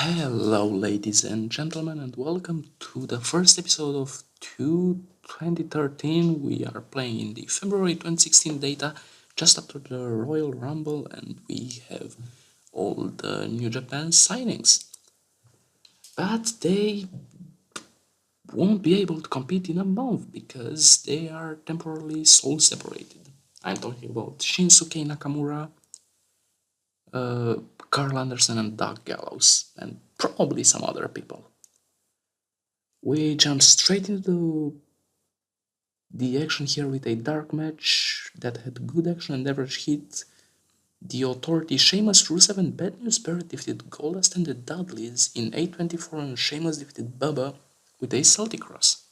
Hello, ladies and gentlemen, and welcome to the first episode of 2013. We are playing in the February 2016 data just after the Royal Rumble, and we have all the New Japan signings. But they won't be able to compete in a month because they are temporarily soul separated. I'm talking about Shinsuke Nakamura, uh, Carl Anderson, and Doug Gallows, and probably some other people. We jump straight into the action here with a dark match that had good action and average hit. The Authority, Sheamus, Rusev, and Bad News Barrett defeated Goldust and the Dudleys in 824, and Sheamus defeated Bubba with a Celtic Cross.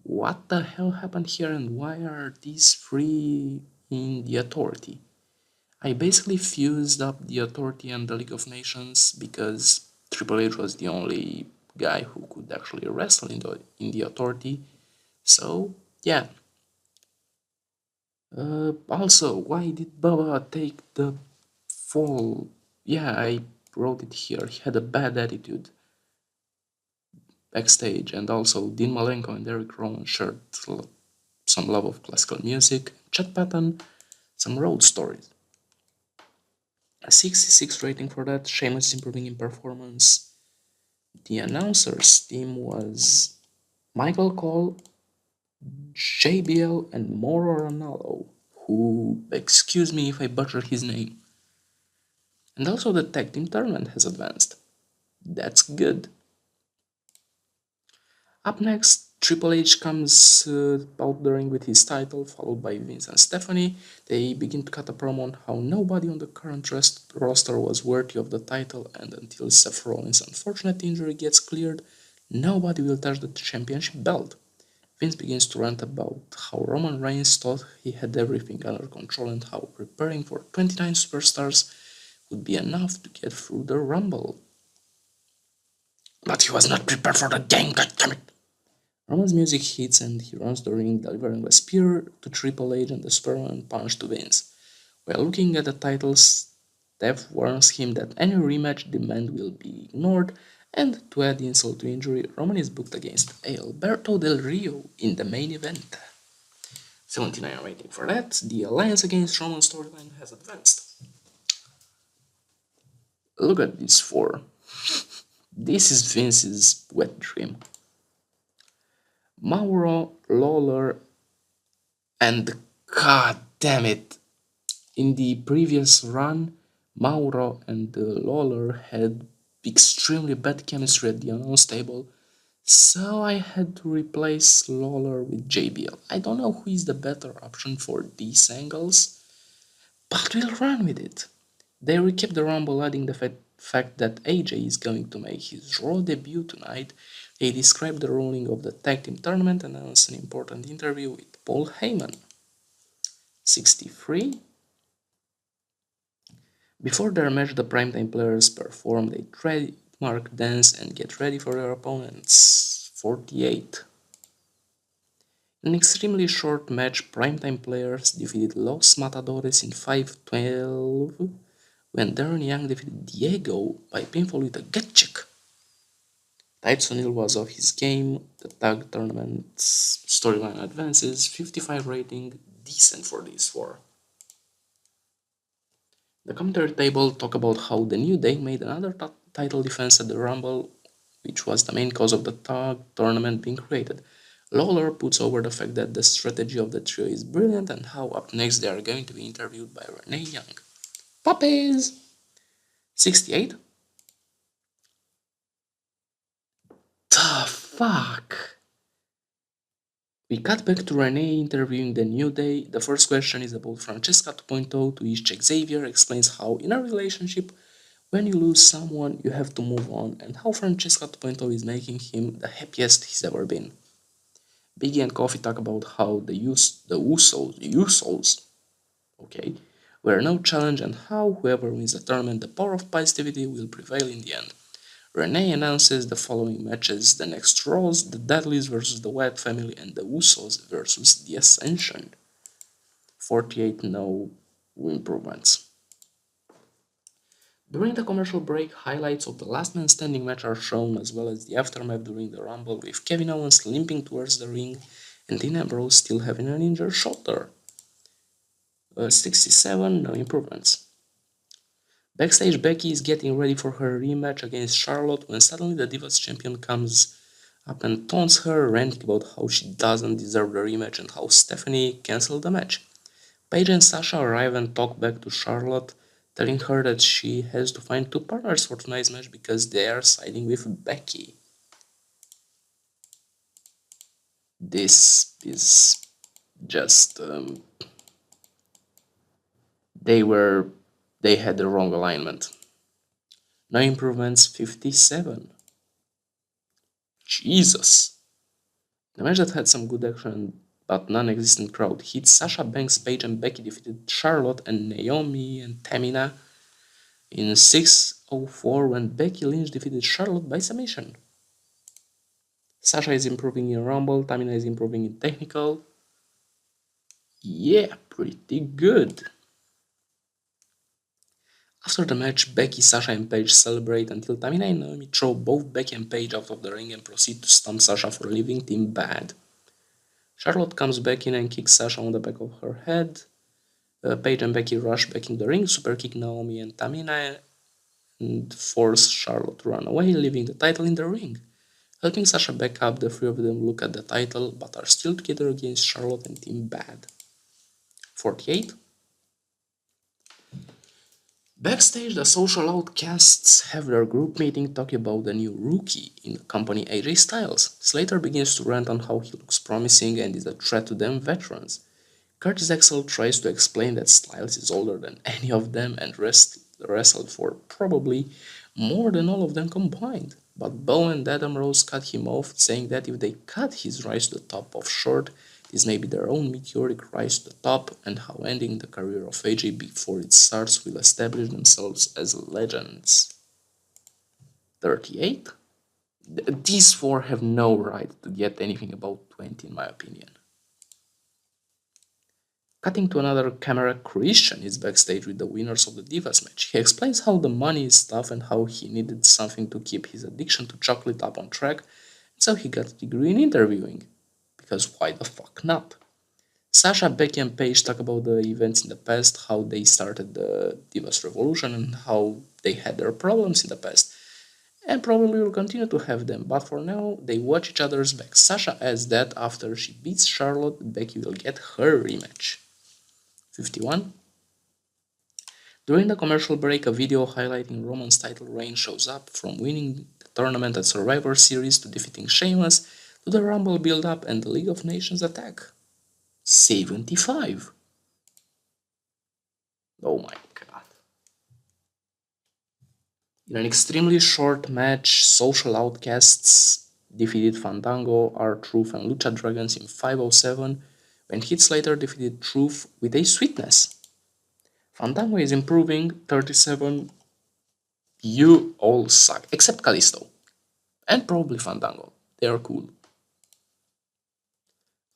What the hell happened here, and why are these three in the Authority? I basically fused up the Authority and the League of Nations because Triple H was the only guy who could actually wrestle in the Authority. So, yeah. Also, why did Baba take the fall? Yeah, I wrote it here. He had a bad attitude backstage, and also Dean Malenko and Eric Rowan shared some love of classical music. Chat Patton, some road stories. A 66 rating for that. Sheamus improving in performance. The announcers team was Michael Cole, JBL, and Moro Ranallo, who, excuse me if I butcher his name. And also the tag team tournament has advanced. That's good. Up next, Triple H comes out the ring with his title, followed by Vince and Stephanie. They begin to cut a promo on how nobody on the current roster was worthy of the title, and until Seth Rollins' unfortunate injury gets cleared, nobody will touch the championship belt. Vince begins to rant about how Roman Reigns thought he had everything under control and how preparing for 29 superstars would be enough to get through the Rumble. But he was not prepared for the game, goddammit! Roman's music hits and he runs the ring, delivering a spear to Triple H and the Superman punch to Vince. While looking at the titles, Steph warns him that any rematch demand will be ignored, and to add insult to injury, Roman is booked against Alberto Del Rio in the main event. 79 rating for that. The alliance against Roman storyline has advanced. Look at these four. This is Vince's wet dream. Mauro, Lawler, and god damn it, in the previous run, Mauro and Lawler had extremely bad chemistry at the announce table, so I had to replace Lawler with JBL. I don't know who is the better option for these angles, but we'll run with it. They recap the Rumble, adding the fact that AJ is going to make his Raw debut tonight. They describe the ruling of the tag team tournament and announce an important interview with Paul Heyman. 63. Before their match, the primetime players perform a trademark dance and get ready for their opponents. 48. In an extremely short match, primetime players defeated Los Matadores in 5-12 when Darren Young defeated Diego by pinfall with a gut check. Titus O'Neil was off his game. The tag tournament's storyline advances. 55 rating, decent for these four. The commentary table talk about how the New Day made another title defense at the Rumble, which was the main cause of the tag tournament being created. Lawler puts over the fact that the strategy of the trio is brilliant and how up next they are going to be interviewed by Renee Young. Puppies! 68. The fuck? We cut back to Renee interviewing the New Day. The first question is about Francesca 2.0, to which Xavier explains how in a relationship, when you lose someone, you have to move on, and how Francesca 2.0 is making him the happiest he's ever been. Biggie and Coffee talk about how the Usos, okay, were no challenge and how whoever wins the tournament, the power of positivity will prevail in the end. Renee announces the following matches: the next Raws, the Dudleys versus the Wyatt family, and the Usos versus the Ascension. 48 no improvements. During the commercial break, highlights of the last man standing match are shown, as well as the aftermath during the Rumble, with Kevin Owens limping towards the ring and Dean Ambrose still having an injured shoulder. 67, no improvements. Backstage, Becky is getting ready for her rematch against Charlotte when suddenly the Divas champion comes up and taunts her, ranting about how she doesn't deserve the rematch and how Stephanie cancelled the match. Paige and Sasha arrive and talk back to Charlotte, telling her that she has to find two partners for tonight's match because they are siding with Becky. This is just they had the wrong alignment. No improvements. 57. Jesus. The match that had some good action but non-existent crowd hit. Sasha Banks, Paige and Becky defeated Charlotte and Naomi and Tamina in 6:04 when Becky Lynch defeated Charlotte by submission. Sasha is improving in Rumble, Tamina is improving in Technical. Yeah, pretty good. After the match, Becky, Sasha and Paige celebrate until Tamina and Naomi throw both Becky and Paige out of the ring and proceed to stomp Sasha for leaving Team Bad. Charlotte comes back in and kicks Sasha on the back of her head. Paige and Becky rush back in the ring, super kick Naomi and Tamina, and force Charlotte to run away, leaving the title in the ring. Helping Sasha back up, the three of them look at the title, but are still together against Charlotte and Team Bad. 48. Backstage, the social outcasts have their group meeting talking about the new rookie in the company, AJ Styles. Slater begins to rant on how he looks promising and is a threat to them veterans. Curtis Axel tries to explain that Styles is older than any of them and wrestled for probably more than all of them combined. But Bo and Adam Rose cut him off, saying that if they cut his rise to the top off short, this may be their own meteoric rise to the top, and how ending the career of AJ before it starts will establish themselves as legends. 38. These four have no right to get anything about 20 in my opinion. Cutting to another camera, Christian is backstage with the winners of the Divas match. He explains how the money is tough and how he needed something to keep his addiction to chocolate up on track, and so he got a degree in interviewing. Because why the fuck not? Sasha, Becky and Paige talk about the events in the past, how they started the Divas Revolution and how they had their problems in the past. And probably will continue to have them, but for now they watch each other's back. Sasha adds that after she beats Charlotte, Becky will get her rematch. 51. During the commercial break, a video highlighting Roman's title reign shows up, from winning the tournament at Survivor Series to defeating Sheamus to the Rumble build-up and the League of Nations attack. 75. Oh my god. In an extremely short match, Social Outcasts defeated Fandango, R-Truth and Lucha Dragons in 5:07, when Heath Slater defeated Truth with a sweetness. Fandango is improving. 37. You all suck, except Kalisto. And probably Fandango. They are cool.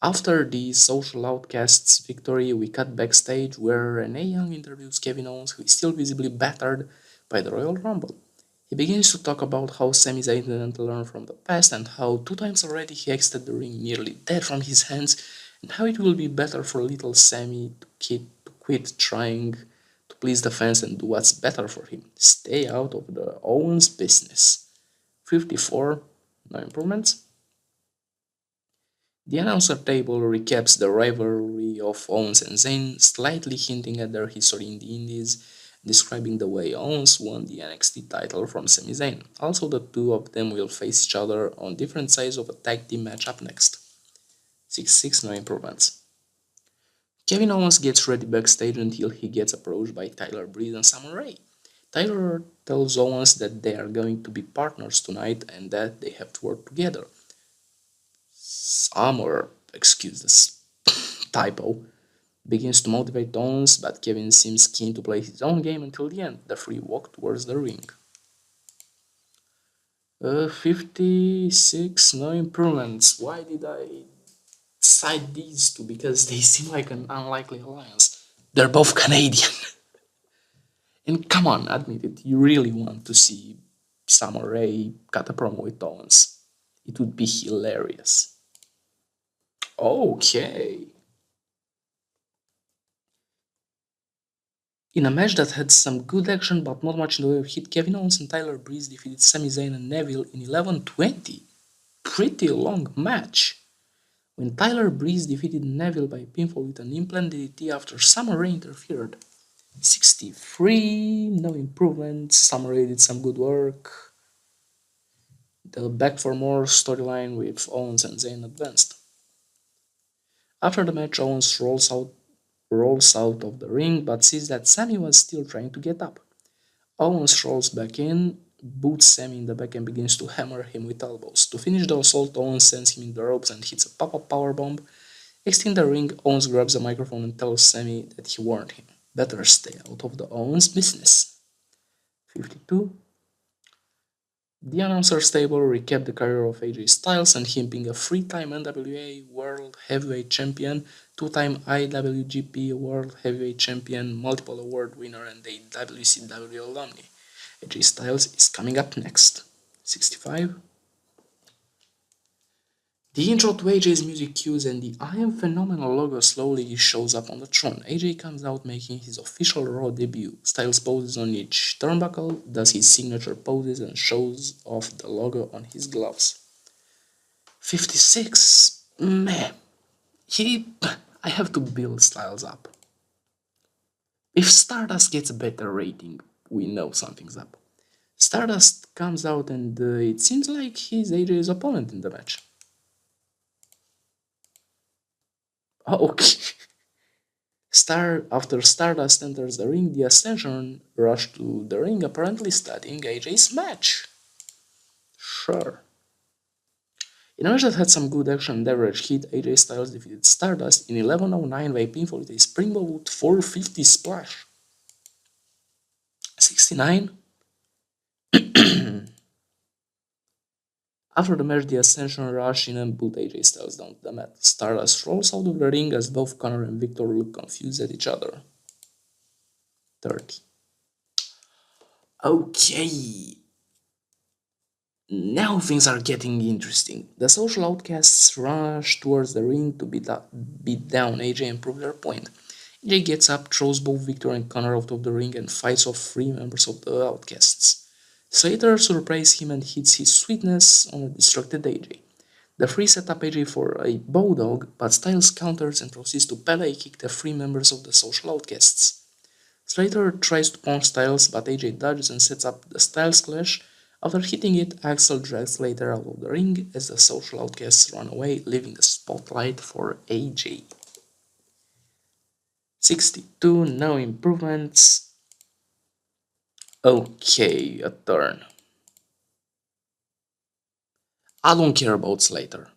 After the Social Outcasts victory, we cut backstage where Renee Young interviews Kevin Owens, who is still visibly battered by the Royal Rumble. He begins to talk about how Sami Zayn didn't learn from the past and how 2 times already he exited the ring nearly dead from his hands, and how it will be better for little Sami to quit trying to please the fans and do what's better for him. Stay out of the Owens business. 54. No improvements. The announcer table recaps the rivalry of Owens and Zayn, slightly hinting at their history in the Indies, describing the way Owens won the NXT title from Sami Zayn. Also, the two of them will face each other on different sides of a tag team match up next. 6-6, no improvements. Kevin Owens gets ready backstage until he gets approached by Tyler Breeze and Samuel Ray. Tyler tells Owens that they are going to be partners tonight and that they have to work together. Summer, excuse this typo, begins to motivate Owens, but Kevin seems keen to play his own game until the end. The three walk towards the ring. 56, no improvements. Why did I cite these two? Because they seem like an unlikely alliance. They're both Canadian. And come on, admit it, you really want to see Samurai cut a promo with Owens. It would be hilarious. Okay. In a match that had some good action but not much in the way of hit, Kevin Owens and Tyler Breeze defeated Sami Zayn and Neville in 11:20. Pretty long match. When Tyler Breeze defeated Neville by pinfall with an implant DDT after Samurai interfered. 63, no improvement. Samurai did some good work. The back for more storyline with Owens and Zayn advanced. After the match, Owens rolls out of the ring but sees that Sami was still trying to get up. Owens rolls back in, boots Sami in the back and begins to hammer him with elbows. To finish the assault, Owens sends him in the ropes and hits a pop-up powerbomb. Exiting the ring, Owens grabs a microphone and tells Sami that he warned him. Better stay out of the Owens business. 52. The announcer's table recapped the career of AJ Styles and him being a three-time NWA World Heavyweight Champion, two-time IWGP World Heavyweight Champion, multiple award winner, and a WCW alumni. AJ Styles is coming up next. 65. The intro to AJ's music cues and the I Am Phenomenal logo slowly shows up on the throne. AJ comes out making his official Raw debut. Styles poses on each turnbuckle, does his signature poses and shows off the logo on his gloves. 56. Meh. I have to build Styles up. If Stardust gets a better rating, we know something's up. Stardust comes out and it seems like he's AJ's opponent in the match. Okay. After Stardust enters the ring, the Ascension rush to the ring, apparently studying AJ's match. Sure. In a match that had some good action and average hit, AJ Styles defeated Stardust in 11:09 by pinfall with a springboard 450 splash. 69. After the match, the Ascension rush in and put AJ Styles down to the mat. Stardust rolls out of the ring as both Connor and Victor look confused at each other. 30. Okay. Now things are getting interesting. The social outcasts rush towards the ring to beat down AJ and prove their point. AJ gets up, throws both Victor and Connor out of the ring and fights off 3 members of the outcasts. Slater surprises him and hits his sweetness on a distracted AJ. The 3 set up AJ for a bulldog, but Styles counters and proceeds to Pele kick the 3 members of the social outcasts. Slater tries to punch Styles, but AJ dodges and sets up the Styles Clash. After hitting it, Axel drags Slater out of the ring as the social outcasts run away, leaving the spotlight for AJ. 62, no improvements. Okay, a turn. I don't care about Slater.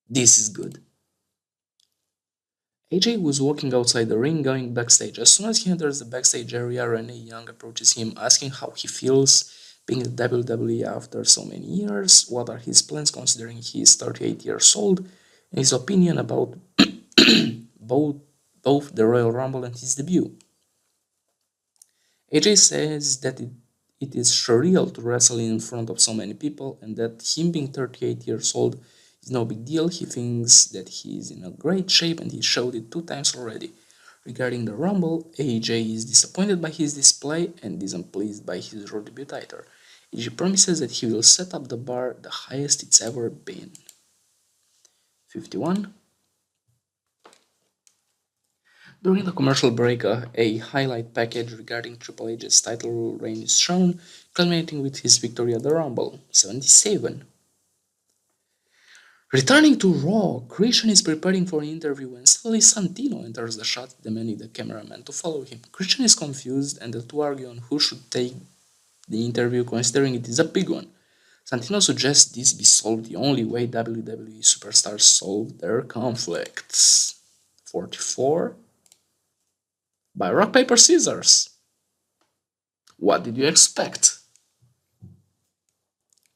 This is good. AJ was walking outside the ring going backstage. As soon as he enters the backstage area, Renee Young approaches him asking how he feels being in WWE after so many years, what are his plans considering he is 38 years old, and his opinion about both, both the Royal Rumble and his debut. AJ says that it is surreal to wrestle in front of so many people and that him being 38 years old is no big deal. He thinks that he is in a great shape and he showed it 2 times already. Regarding the Rumble, AJ is disappointed by his display and isn't pleased by his Raw debut title. AJ promises that he will set up the bar the highest it's ever been. 51. During the commercial break, a highlight package regarding Triple H's title reign is shown, culminating with his victory at the Rumble. 77. Returning to Raw, Christian is preparing for an interview when suddenly Santino enters the shot, demanding the cameraman to follow him. Christian is confused and the two argue on who should take the interview considering it is a big one. Santino suggests this be solved the only way WWE superstars solve their conflicts. 44. By rock, paper, scissors. What did you expect?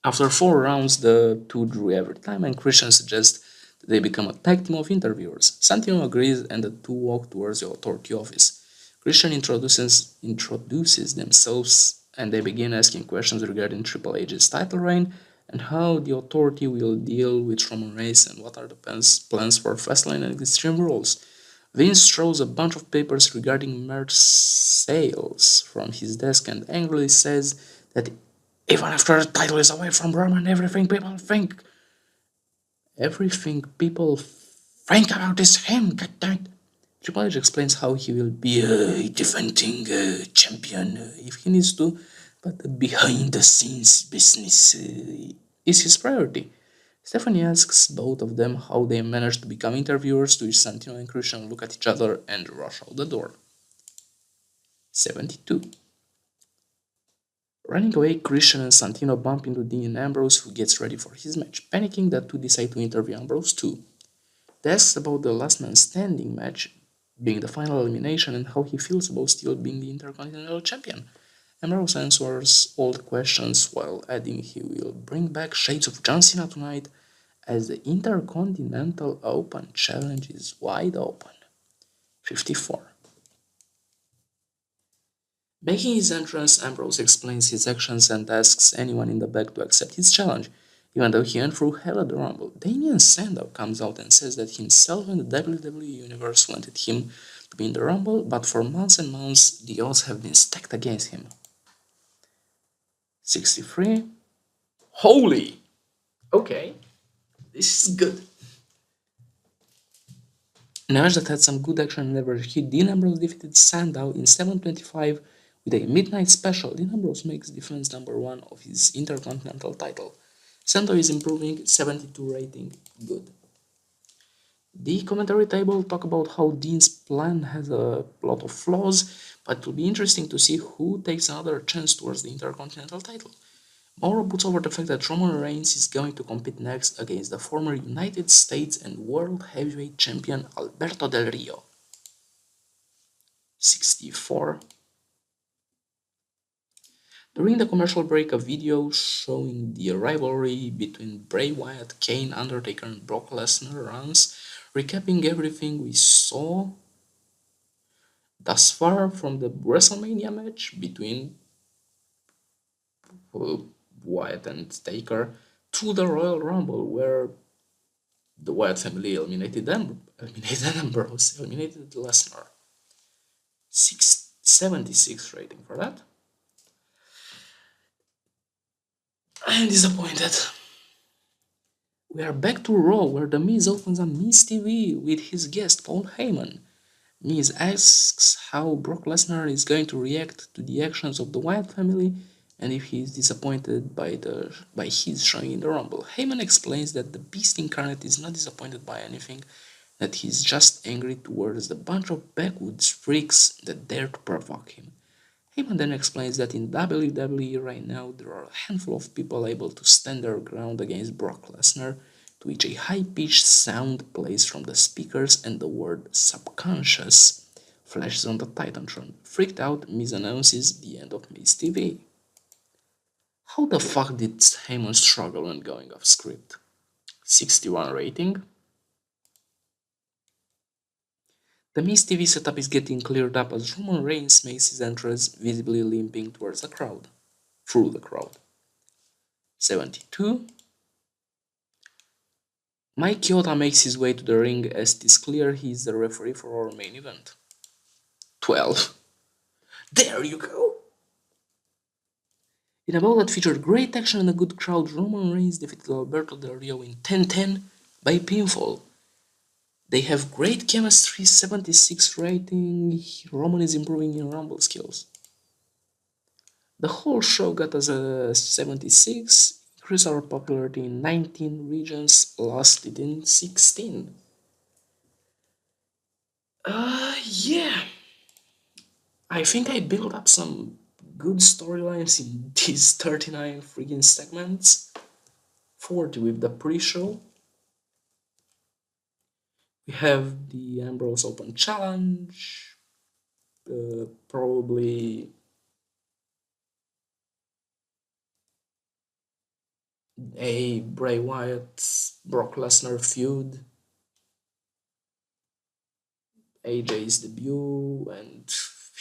After 4 rounds, the two drew every time, and Christian suggests that they become a tag team of interviewers. Santino agrees, and the two walk towards the authority office. Christian introduces themselves and they begin asking questions regarding Triple H's title reign and how the authority will deal with Roman Reigns and what are the plans for Fastlane and Extreme Rules. Vince throws a bunch of papers regarding merch sales from his desk and angrily says that even after the title is away from Roman, everything people think about is him. Goddammit. Triple H explains how he will be defending champion if he needs to, but the behind the scenes business is his priority. Stephanie asks both of them how they managed to become interviewers, to which Santino and Christian look at each other and rush out the door. 72. Running away, Christian and Santino bump into Dean Ambrose, who gets ready for his match. Panicking, the two decide to interview Ambrose too. They ask about the last man standing match being the final elimination and how he feels about still being the Intercontinental Champion. Ambrose answers all the questions while adding he will bring back Shades of John Cena tonight as the Intercontinental Open challenge is wide open. 54. Making his entrance, Ambrose explains his actions and asks anyone in the back to accept his challenge. Even though he went through hell at the Rumble, Damien Sandow comes out and says that himself and the WWE Universe wanted him to be in the Rumble, but for months and months the odds have been stacked against him. 63. Holy! Okay, this is good. In a match that had some good action and leverage, Dean Ambrose defeated Sandow in 7:25 with a midnight special. Dean Ambrose makes defense number 1 of his Intercontinental title. Sandow is improving, 72 rating, good. The commentary table talk about how Dean's plan has a lot of flaws, but it will be interesting to see who takes another chance towards the Intercontinental title. Mauro puts over the fact that Roman Reigns is going to compete next against the former United States and World Heavyweight Champion Alberto Del Rio. 64. During the commercial break, a video showing the rivalry between Bray Wyatt, Kane, Undertaker, and Brock Lesnar runs, recapping everything we saw thus far from the WrestleMania match between Wyatt and Taker to the Royal Rumble, where the Wyatt family eliminated Ambrose, eliminated Lesnar. 76 rating for that. I am disappointed. We are back to Raw, where The Miz opens on Miz TV with his guest Paul Heyman. Miz asks how Brock Lesnar is going to react to the actions of the Wyatt family and if he is disappointed by his showing in the Rumble. Heyman explains that the Beast Incarnate is not disappointed by anything, that he's just angry towards the bunch of backwoods freaks that dare to provoke him. Heyman then explains that in WWE right now there are a handful of people able to stand their ground against Brock Lesnar, to which a high-pitched sound plays from the speakers and the word subconscious flashes on the Titantron. Freaked out, Miz announces the end of Miz TV. How the fuck did Heyman struggle when going off script? 61 rating. The Miz TV setup is getting cleared up as Roman Reigns makes his entrance, visibly limping towards the crowd. Through the crowd. 72. Mike Chioda makes his way to the ring as it is clear he is the referee for our main event. 12. There you go! In a bout that featured great action and a good crowd, Roman Reigns defeated Alberto Del Rio in 10-10 by pinfall. They have great chemistry, 76 rating. Roman is improving in Rumble skills. The whole show got us a 76, increased our popularity in 19 regions, lost it in 16. Yeah. I think I built up some good storylines in these 39 freaking segments. 40 with the pre-show. We have the Ambrose Open Challenge. Probably a Bray Wyatt Brock Lesnar feud, AJ's debut, and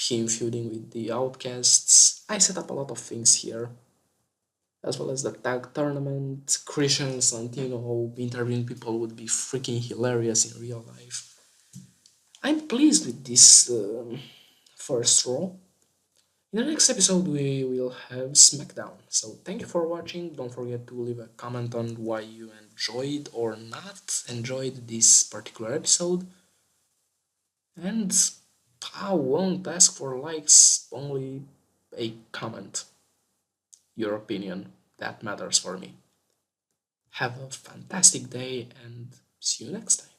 him feuding with the Outcasts. I set up a lot of things here, as well as the tag tournament. Christian Santino interviewing people would be freaking hilarious in real life. I'm pleased with this first Raw. In the next episode, we will have SmackDown. So thank you for watching. Don't forget to leave a comment on why you enjoyed or not enjoyed this particular episode. And I won't ask for likes, only a comment. Your opinion, that matters for me. Have a fantastic day and see you next time.